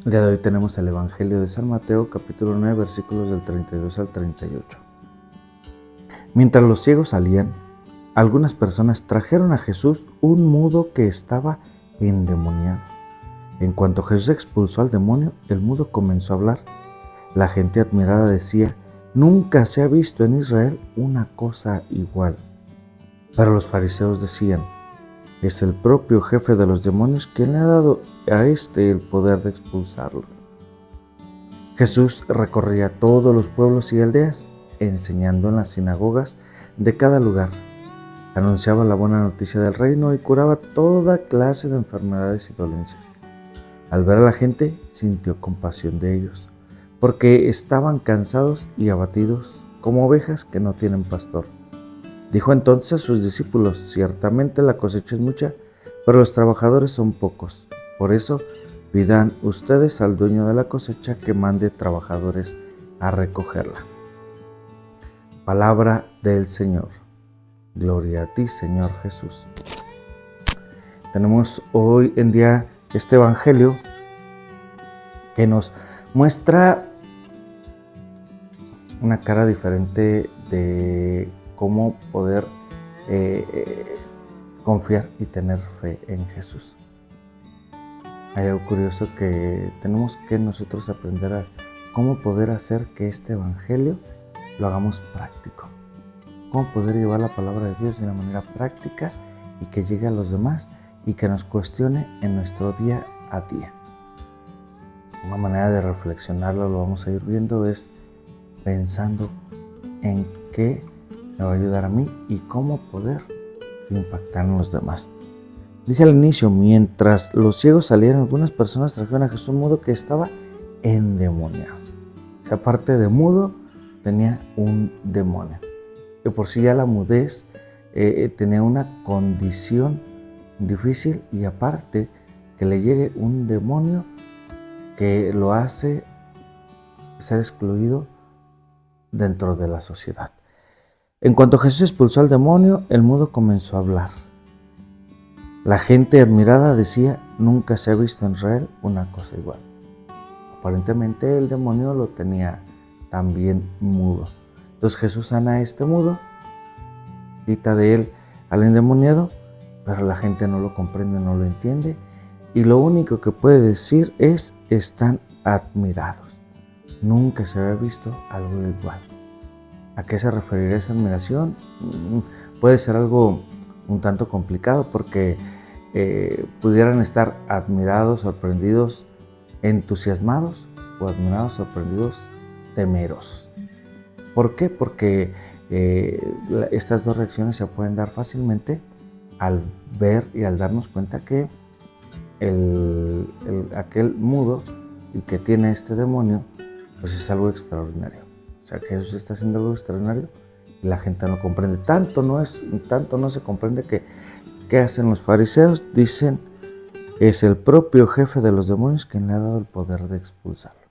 El día de hoy tenemos el Evangelio de San Mateo, capítulo 9, versículos del 32 al 38. Mientras los ciegos salían, algunas personas trajeron a Jesús un mudo que estaba endemoniado. En cuanto Jesús expulsó al demonio, el mudo comenzó a hablar. La gente admirada decía: «Nunca se ha visto en Israel una cosa igual». Pero los fariseos decían: «Es el propio jefe de los demonios quien le ha dado a éste el poder de expulsarlo». Jesús recorría todos los pueblos y aldeas, enseñando en las sinagogas de cada lugar. Anunciaba la buena noticia del reino y curaba toda clase de enfermedades y dolencias. Al ver a la gente, sintió compasión de ellos, porque estaban cansados y abatidos, como ovejas que no tienen pastor. Dijo entonces a sus discípulos: «Ciertamente la cosecha es mucha, pero los trabajadores son pocos. Por eso, pidan ustedes al dueño de la cosecha que mande trabajadores a recogerla». Palabra del Señor. Gloria a ti, Señor Jesús. Tenemos hoy en día este Evangelio que nos muestra una cara diferente de cómo poder confiar y tener fe en Jesús. Hay algo curioso que tenemos que nosotros aprender a cómo poder hacer que este Evangelio lo hagamos práctico. Cómo poder llevar la palabra de Dios de una manera práctica y que llegue a los demás y que nos cuestione en nuestro día a día. Una manera de reflexionarlo, lo vamos a ir viendo, es pensando en qué me va a ayudar a mí y cómo poder impactar en los demás. Dice al inicio: mientras los ciegos salían, algunas personas trajeron a Jesús un mudo que estaba endemoniado. O sea, aparte de mudo, tenía un demonio. Que por sí ya la mudez tenía una condición difícil, y aparte que le llegue un demonio que lo hace ser excluido dentro de la sociedad. En cuanto Jesús expulsó al demonio, el mudo comenzó a hablar. La gente admirada decía: «Nunca se ha visto en Israel una cosa igual». Aparentemente el demonio lo tenía también mudo. Entonces Jesús sana a este mudo, quita de él al endemoniado, pero la gente no lo comprende, no lo entiende, y lo único que puede decir es: «Están admirados». Nunca se había visto algo igual. ¿A qué se referirá esa admiración? Puede ser algo un tanto complicado, porque pudieran estar admirados, sorprendidos, entusiasmados, o admirados, sorprendidos, temerosos. ¿Por qué? Porque estas dos reacciones se pueden dar fácilmente al ver y al darnos cuenta que aquel mudo y que tiene este demonio, pues es algo extraordinario. O sea, que Jesús está haciendo algo extraordinario y la gente no comprende. Tanto no se comprende que ¿qué hacen los fariseos? Dicen: «Es el propio jefe de los demonios quien le ha dado el poder de expulsarlo».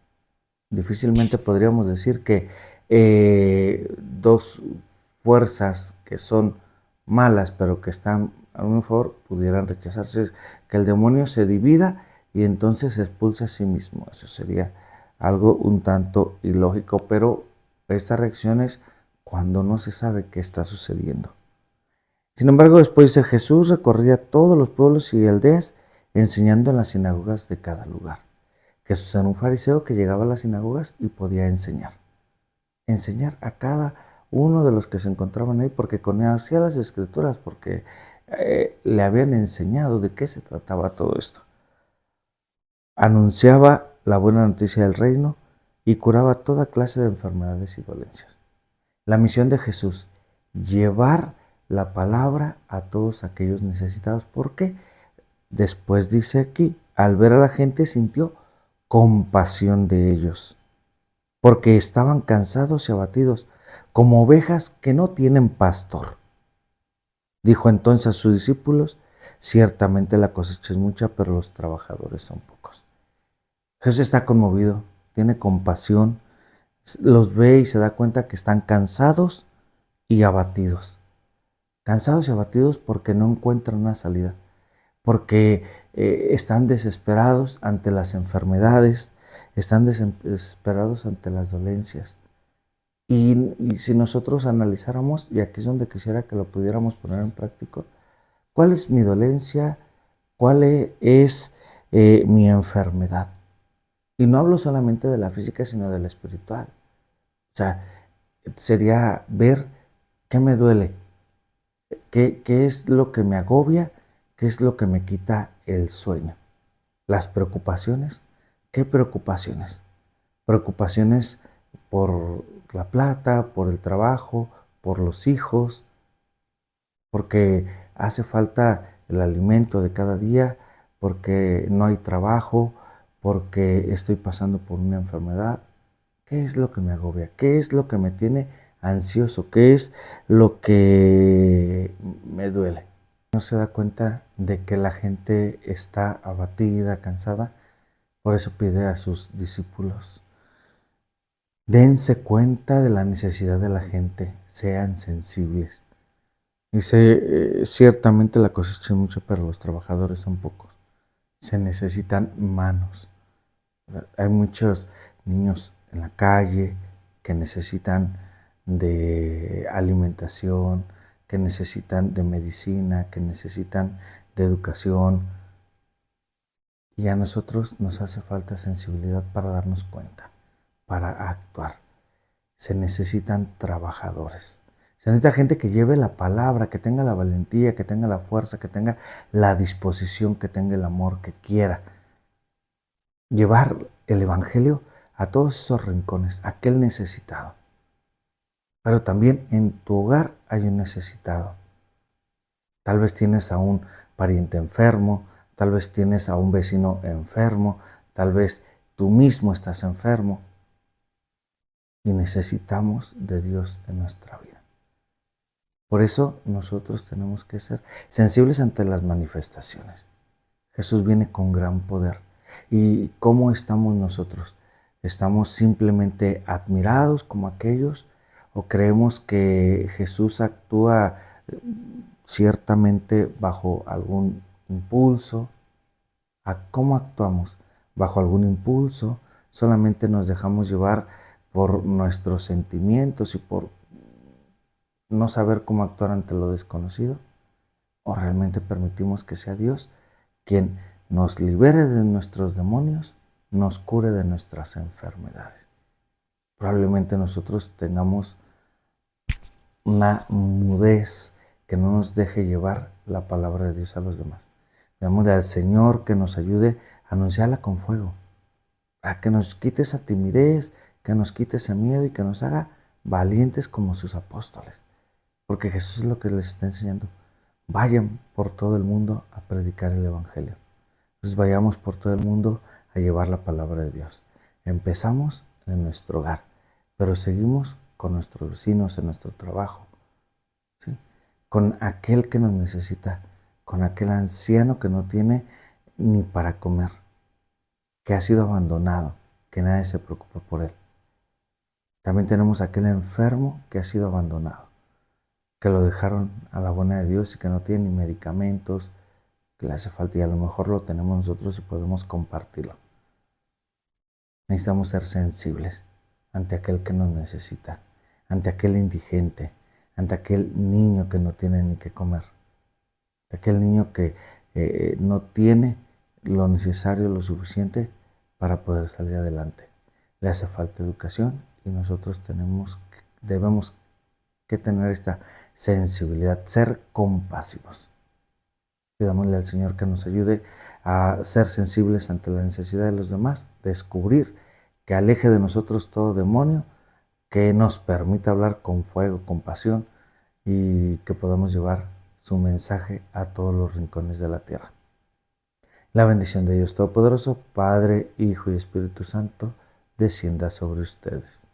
Difícilmente podríamos decir que dos fuerzas que son malas pero que están a un favor pudieran rechazarse, que el demonio se divida y entonces se expulse a sí mismo. Eso sería algo un tanto ilógico, pero esta reacción es cuando no se sabe qué está sucediendo. Sin embargo, después dice: Jesús recorría todos los pueblos y aldeas enseñando en las sinagogas de cada lugar. Jesús era un fariseo que llegaba a las sinagogas y podía enseñar a cada uno de los que se encontraban ahí, porque conocía las escrituras, porque le habían enseñado de qué se trataba todo esto. Anunciaba la buena noticia del reino y curaba toda clase de enfermedades y dolencias. La misión de Jesús: llevar la palabra a todos aquellos necesitados. ¿Por qué? Después dice aquí: al ver a la gente sintió compasión de ellos, porque estaban cansados y abatidos, como ovejas que no tienen pastor. Dijo entonces a sus discípulos: ciertamente la cosecha es mucha, pero los trabajadores son pocos. Jesús está conmovido, tiene compasión, los ve y se da cuenta que están cansados y abatidos. Cansados y abatidos porque no encuentran una salida. porque están desesperados ante las enfermedades, están desesperados ante las dolencias. Y si nosotros analizáramos, y aquí es donde quisiera que lo pudiéramos poner en práctica, ¿cuál es mi dolencia? ¿Cuál es mi enfermedad? Y no hablo solamente de la física, sino de la espiritual. O sea, sería ver qué me duele, qué es lo que me agobia, qué es lo que me quita el sueño. Las preocupaciones, ¿qué preocupaciones? Preocupaciones por la plata, por el trabajo, por los hijos, porque hace falta el alimento de cada día, porque no hay trabajo, porque estoy pasando por una enfermedad. ¿Qué es lo que me agobia? ¿Qué es lo que me tiene ansioso? ¿Qué es lo que me duele? No se da cuenta de que la gente está abatida, cansada. Por eso pide a sus discípulos: dense cuenta de la necesidad de la gente, sean sensibles. Dice, ciertamente la cosecha es mucha, pero los trabajadores son pocos. Se necesitan manos. Hay muchos niños en la calle que necesitan de alimentación, que necesitan de medicina, que necesitan de educación. Y a nosotros nos hace falta sensibilidad para darnos cuenta, para actuar. Se necesitan trabajadores. Se necesita gente que lleve la palabra, que tenga la valentía, que tenga la fuerza, que tenga la disposición, que tenga el amor, que quiera llevar el Evangelio a todos esos rincones, a aquel necesitado. Pero también en tu hogar hay un necesitado. Tal vez tienes a un pariente enfermo, tal vez tienes a un vecino enfermo, tal vez tú mismo estás enfermo. Y necesitamos de Dios en nuestra vida. Por eso nosotros tenemos que ser sensibles ante las manifestaciones. Jesús viene con gran poder. ¿Y cómo estamos nosotros? ¿Estamos simplemente admirados como aquellos? ¿O creemos que Jesús actúa ciertamente bajo algún impulso? ¿Cómo actuamos? ¿Bajo algún impulso? ¿Solamente nos dejamos llevar por nuestros sentimientos y por no saber cómo actuar ante lo desconocido? ¿O realmente permitimos que sea Dios quien nos libere de nuestros demonios, nos cure de nuestras enfermedades? Probablemente nosotros tengamos una mudez que no nos deje llevar la palabra de Dios a los demás. Damos al Señor que nos ayude a anunciarla con fuego, a que nos quite esa timidez, que nos quite ese miedo y que nos haga valientes como sus apóstoles. Porque Jesús es lo que les está enseñando. Vayan por todo el mundo a predicar el Evangelio. Entonces vayamos por todo el mundo a llevar la palabra de Dios. Empezamos en nuestro hogar, pero seguimos con nuestros vecinos, en nuestro trabajo, ¿sí? Con aquel que nos necesita, con aquel anciano que no tiene ni para comer, que ha sido abandonado, que nadie se preocupa por él. También tenemos aquel enfermo que ha sido abandonado, que lo dejaron a la buena de Dios y que no tiene ni medicamentos, que le hace falta, y a lo mejor lo tenemos nosotros y podemos compartirlo. Necesitamos ser sensibles ante aquel que nos necesita, ante aquel indigente, ante aquel niño que no tiene ni qué comer, ante aquel niño que no tiene lo necesario, lo suficiente para poder salir adelante. Le hace falta educación y nosotros debemos que tener esta sensibilidad, ser compasivos. Pidámosle al Señor que nos ayude a ser sensibles ante la necesidad de los demás, descubrir, que aleje de nosotros todo demonio, que nos permita hablar con fuego, con pasión, y que podamos llevar su mensaje a todos los rincones de la tierra. La bendición de Dios Todopoderoso, Padre, Hijo y Espíritu Santo, descienda sobre ustedes.